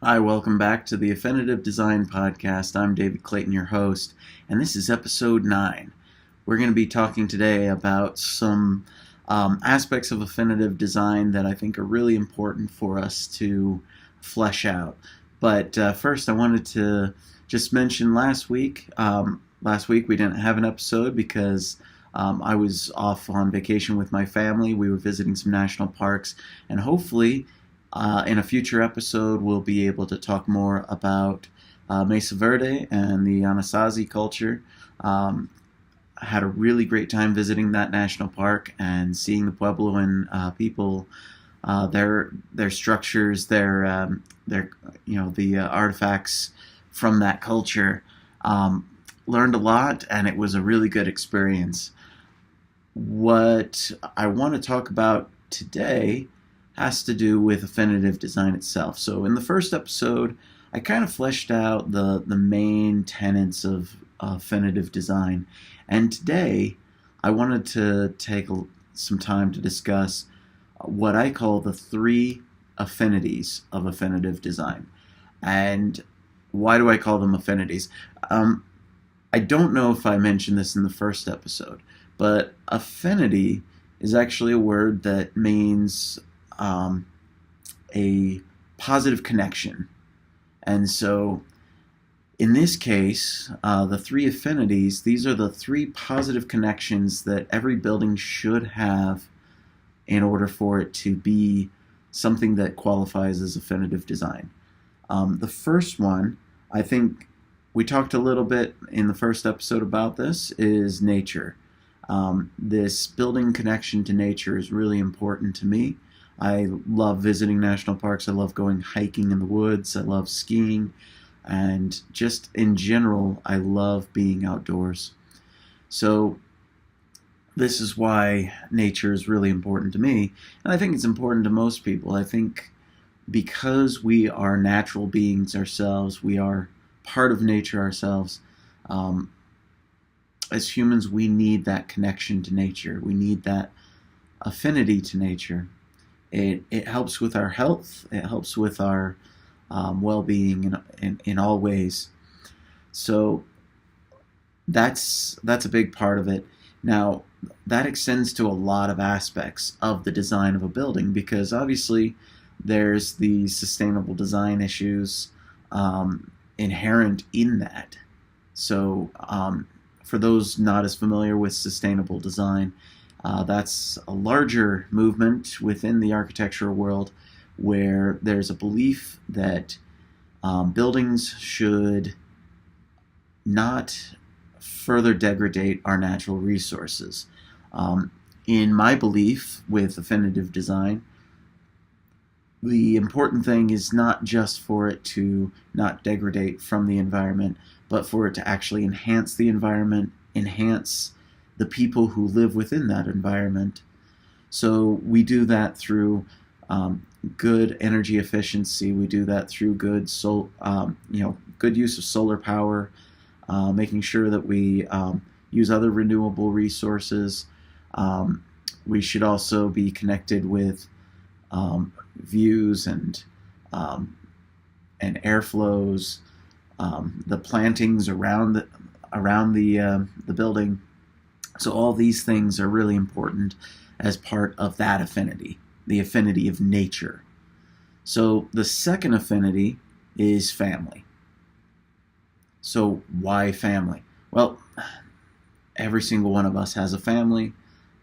Hi, welcome back to the Affinitive Design podcast. I'm David Clayton, your host, and this is episode 9. We're going to be talking today about some aspects of affinitive design that I think are really important for us to flesh out. But first, I wanted to just mention last week we didn't have an episode because I was off on vacation with my family. We were visiting some national parks, and hopefully in a future episode, we'll be able to talk more about Mesa Verde and the Anasazi culture. I had a really great time visiting that national park and seeing the Puebloan people, their structures, the artifacts from that culture. Learned a lot, and it was a really good experience. What I want to talk about today has to do with affinitive design itself. So in the first episode, I kind of fleshed out the main tenets of affinitive design. And today, I wanted to take some time to discuss what I call the 3 affinities of affinitive design. And why do I call them affinities? I don't know if I mentioned this in the first episode, but affinity is actually a word that means a positive connection. And so in this case, the 3 affinities, these are the 3 positive connections that every building should have in order for it to be something that qualifies as affinitive design. The first one, I think we talked a little bit in the first episode about this, is nature. This building connection to nature is really important to me. I love visiting national parks. I love going hiking in the woods. I love skiing. And just in general, I love being outdoors. So this is why nature is really important to me. And I think it's important to most people. I think because we are natural beings ourselves, we are part of nature ourselves. As humans, we need that connection to nature. We need that affinity to nature. It helps with our health. It helps with our well-being in all ways. So that's a big part of it. Now, that extends to a lot of aspects of the design of a building, because obviously there's the sustainable design issues inherent in that. So for those not as familiar with sustainable design, that's a larger movement within the architectural world where there's a belief that buildings should not further degrade our natural resources. In my belief with affinitive design, the important thing is not just for it to not degrade from the environment, but for it to actually enhance the environment, enhance the people who live within that environment. So we do that through good energy efficiency. We do that through good use of solar power, making sure that we use other renewable resources. We should also be connected with views and airflows, the plantings around the building. So all these things are really important as part of that affinity, the affinity of nature. So the second affinity is family. So why family? Well, every single one of us has a family.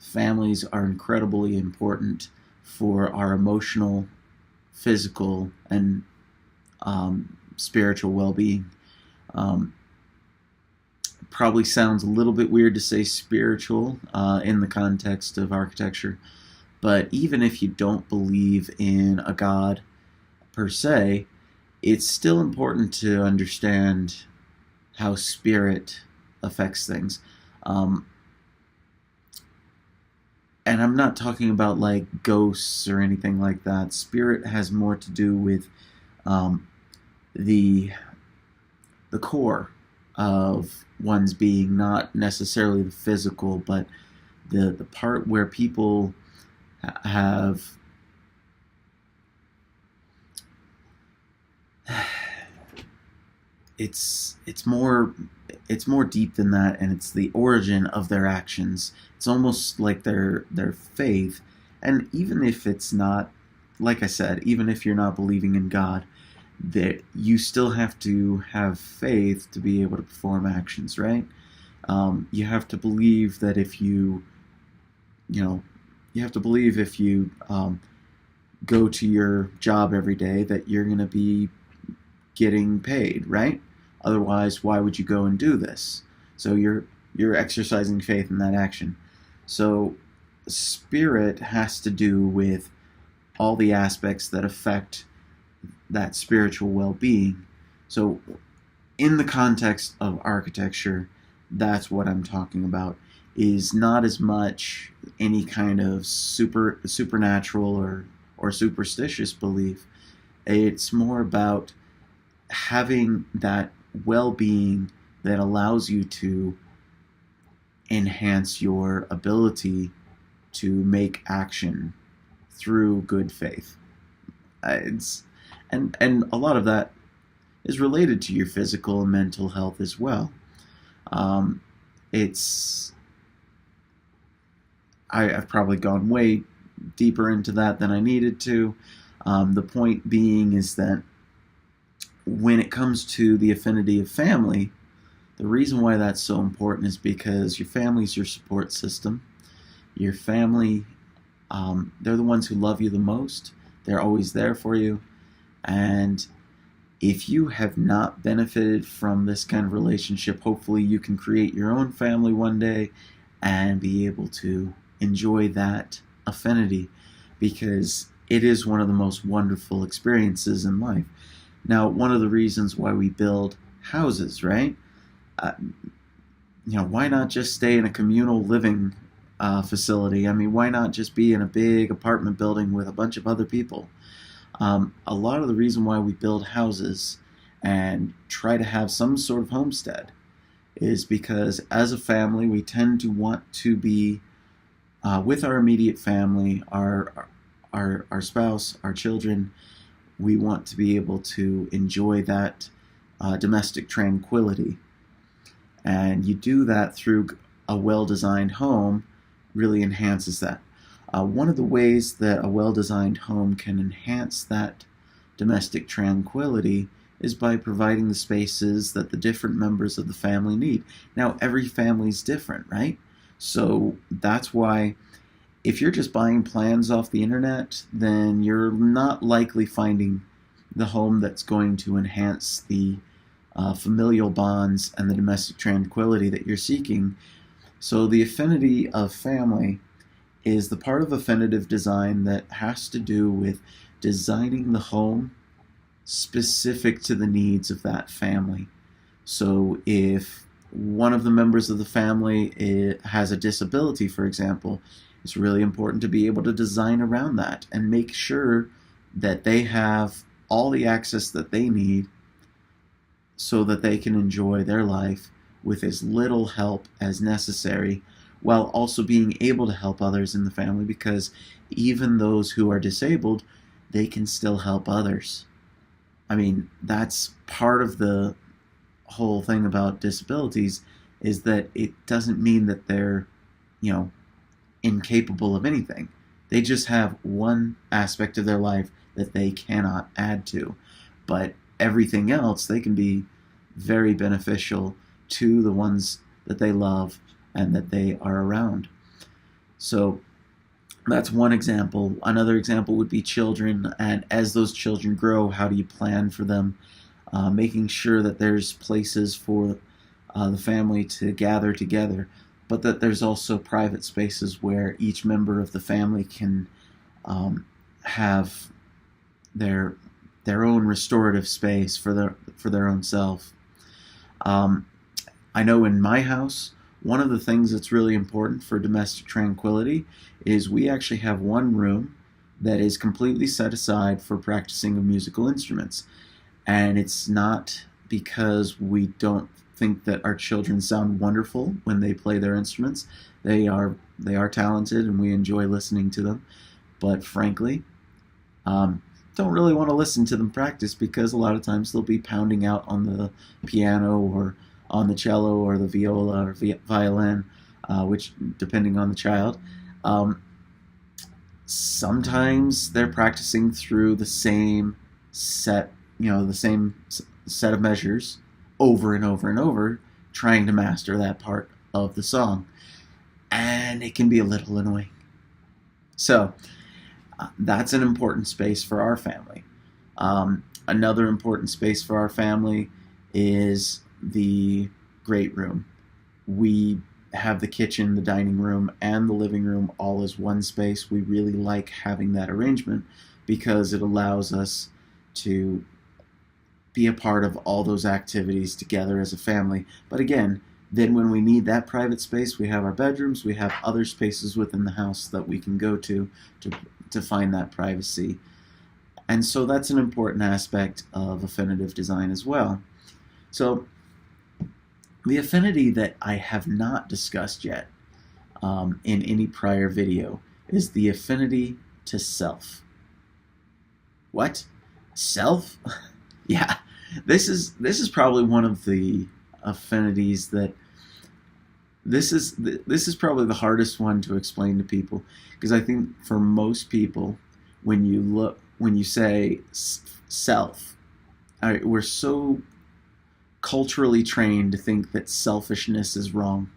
Families are incredibly important for our emotional, physical, and spiritual well-being. Probably sounds a little bit weird to say spiritual in the context of architecture, but even if you don't believe in a God per se, it's still important to understand how spirit affects things. And I'm not talking about like ghosts or anything like that. Spirit has more to do with the core of one's being, not necessarily the physical, but the part where people have it's more deep than that, and it's the origin of their actions. It's almost like their faith. And even if it's not, like I said, even if you're not believing in God, that you still have to have faith to be able to perform actions, right? You have to believe that if you know you have to believe if you go to your job every day that you're going to be getting paid, right? Otherwise, why would you go and do this? So you're exercising faith in that action. So spirit has to do with all the aspects that affect that spiritual well-being. So in the context of architecture, that's what I'm talking about, is not as much any kind of supernatural or superstitious belief. It's more about having that well-being that allows you to enhance your ability to make action through good faith. It's and a lot of that is related to your physical and mental health as well. It's I've probably gone way deeper into that than I needed to. The point being is that when it comes to the affinity of family, the reason why that's so important is because your family is your support system. Your family, they're the ones who love you the most. They're always there for you. And if you have not benefited from this kind of relationship, hopefully you can create your own family one day and be able to enjoy that affinity, because it is one of the most wonderful experiences in life. Now, one of the reasons why we build houses, right? Why not just stay in a communal living facility? I mean, why not just be in a big apartment building with a bunch of other people? A lot of the reason why we build houses and try to have some sort of homestead is because as a family, we tend to want to be with our immediate family, our spouse, our children. We want to be able to enjoy that domestic tranquility. And you do that through a well-designed home, really enhances that. One of the ways that a well-designed home can enhance that domestic tranquility is by providing the spaces that the different members of the family need. Now, every family is different, right? So that's why if you're just buying plans off the internet, then you're not likely finding the home that's going to enhance the familial bonds and the domestic tranquility that you're seeking. So the affinity of family is the part of affinitive design that has to do with designing the home specific to the needs of that family. So if one of the members of the family has a disability, for example, it's really important to be able to design around that and make sure that they have all the access that they need so that they can enjoy their life with as little help as necessary, while also being able to help others in the family, because even those who are disabled, they can still help others. I mean, that's part of the whole thing about disabilities, is that it doesn't mean that they're, incapable of anything. They just have one aspect of their life that they cannot add to. But everything else, they can be very beneficial to the ones that they love and that they are around. So that's one example. Another example would be children, and as those children grow, how do you plan for them? Making sure that there's places for the family to gather together, but that there's also private spaces where each member of the family can have their own restorative space for their own self. I know in my house, one of the things that's really important for domestic tranquility is we actually have one room that is completely set aside for practicing of musical instruments. And it's not because we don't think that our children sound wonderful when they play their instruments. They are talented and we enjoy listening to them. But frankly, don't really want to listen to them practice, because a lot of times they'll be pounding out on the piano or on the cello or the viola or violin, which depending on the child. Um, Sometimes they're practicing through the same set, the same set of measures over and over and over, trying to master that part of the song. And it can be a little annoying. So that's an important space for our family. Another important space for our family is the great room. We have the kitchen, the dining room, and the living room all as one space. We really like having that arrangement because it allows us to be a part of all those activities together as a family. But again, then when we need that private space, we have our bedrooms, we have other spaces within the house that we can go to find that privacy. And so that's an important aspect of affinitive design as well. So the affinity that I have not discussed yet in any prior video is the affinity to self. What? Self? Yeah, this is probably one of the affinities that this is probably the hardest one to explain to people, because I think for most people, when you say self, we're so culturally trained to think that selfishness is wrong,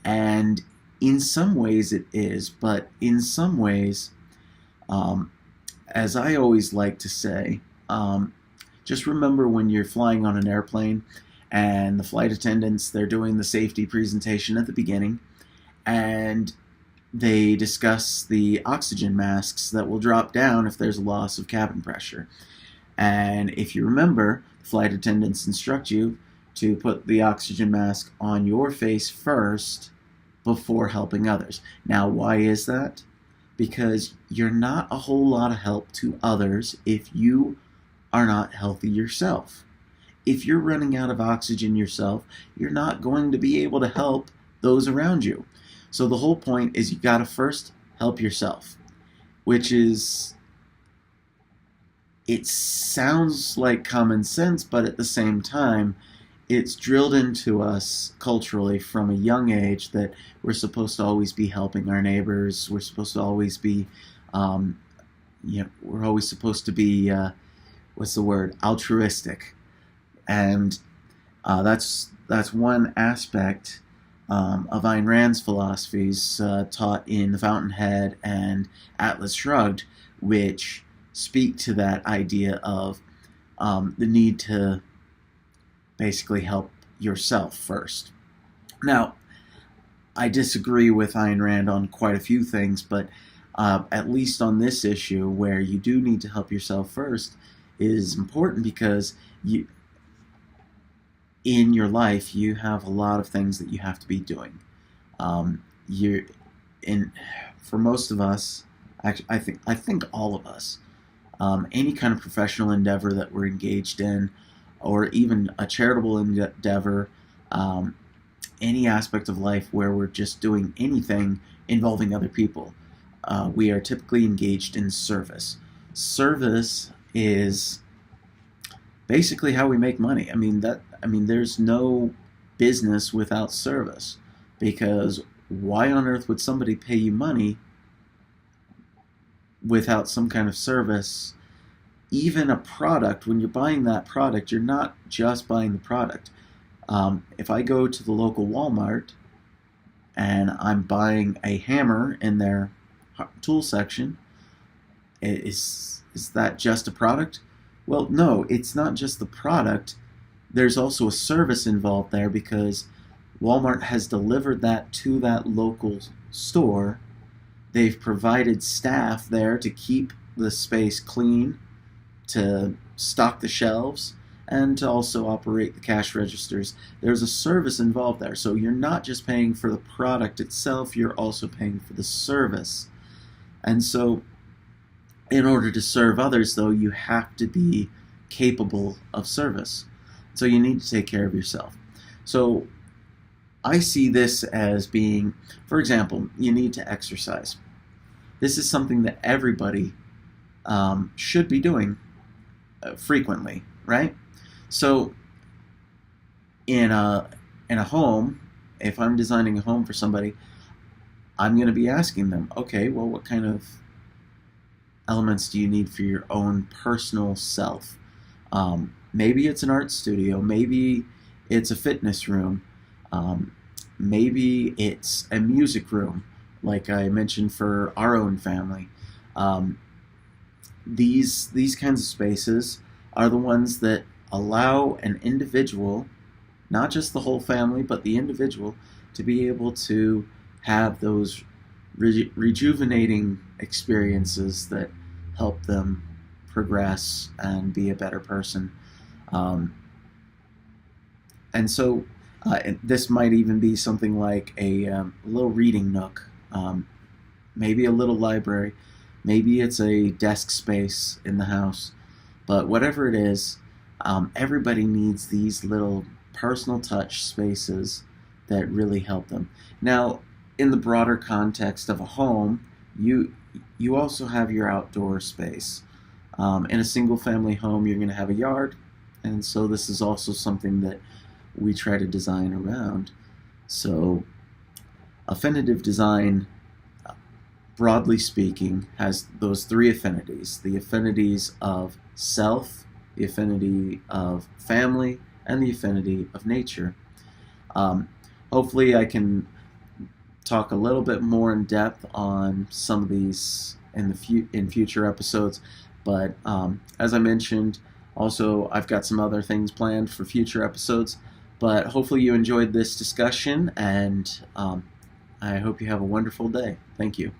and in some ways it is, but in some ways, as I always like to say, just remember when you're flying on an airplane and the flight attendants, they're doing the safety presentation at the beginning, and they discuss the oxygen masks that will drop down if there's a loss of cabin pressure. And if you remember, flight attendants instruct you to put the oxygen mask on your face first before helping others. Now, why is that? Because you're not a whole lot of help to others if you are not healthy yourself. If you're running out of oxygen yourself, you're not going to be able to help those around you. So the whole point is you got to first help yourself, which is, it sounds like common sense, but at the same time, it's drilled into us culturally from a young age that we're supposed to always be helping our neighbors. We're supposed to always be, we're always supposed to be, altruistic. And that's one aspect of Ayn Rand's philosophies taught in The Fountainhead and Atlas Shrugged, which speak to that idea of the need to basically help yourself first. Now, I disagree with Ayn Rand on quite a few things, but at least on this issue where you do need to help yourself first is important, because in your life you have a lot of things that you have to be doing. For most of us, actually, I think all of us, any kind of professional endeavor that we're engaged in, or even a charitable endeavor, any aspect of life where we're just doing anything involving other people, we are typically engaged in service. Service is basically how we make money. I mean, there's no business without service, because why on earth would somebody pay you money without some kind of service? Even a product, when you're buying that product, you're not just buying the product. If I go to the local Walmart and I'm buying a hammer in their tool section, is that just a product? Well, no, it's not just the product. There's also a service involved there, because Walmart has delivered that to that local store. They've provided staff there to keep the space clean, to stock the shelves, and to also operate the cash registers. There's a service involved there. So you're not just paying for the product itself, you're also paying for the service. And so in order to serve others, though, you have to be capable of service. So you need to take care of yourself. So I see this as being, for example, you need to exercise. This is something that everybody should be doing frequently, right? So in a home, if I'm designing a home for somebody, I'm going to be asking them, okay, well, what kind of elements do you need for your own personal self? Maybe it's an art studio, maybe it's a fitness room, um, maybe it's a music room, like I mentioned for our own family. Um, these kinds of spaces are the ones that allow an individual, not just the whole family, but the individual, to be able to have those rejuvenating experiences that help them progress and be a better person. Um, and so this might even be something like a little reading nook, maybe a little library, maybe it's a desk space in the house. But whatever it is, everybody needs these little personal touch spaces that really help them. Now, in the broader context of a home, you also have your outdoor space. In a single family home, you're going to have a yard, and so this is also something that we try to design around. So, affinitive design, broadly speaking, has those three affinities: the affinities of self, the affinity of family, and the affinity of nature. Um, Hopefully, I can talk a little bit more in depth on some of these in future episodes. But as I mentioned, also I've got some other things planned for future episodes. But hopefully you enjoyed this discussion, and I hope you have a wonderful day. Thank you.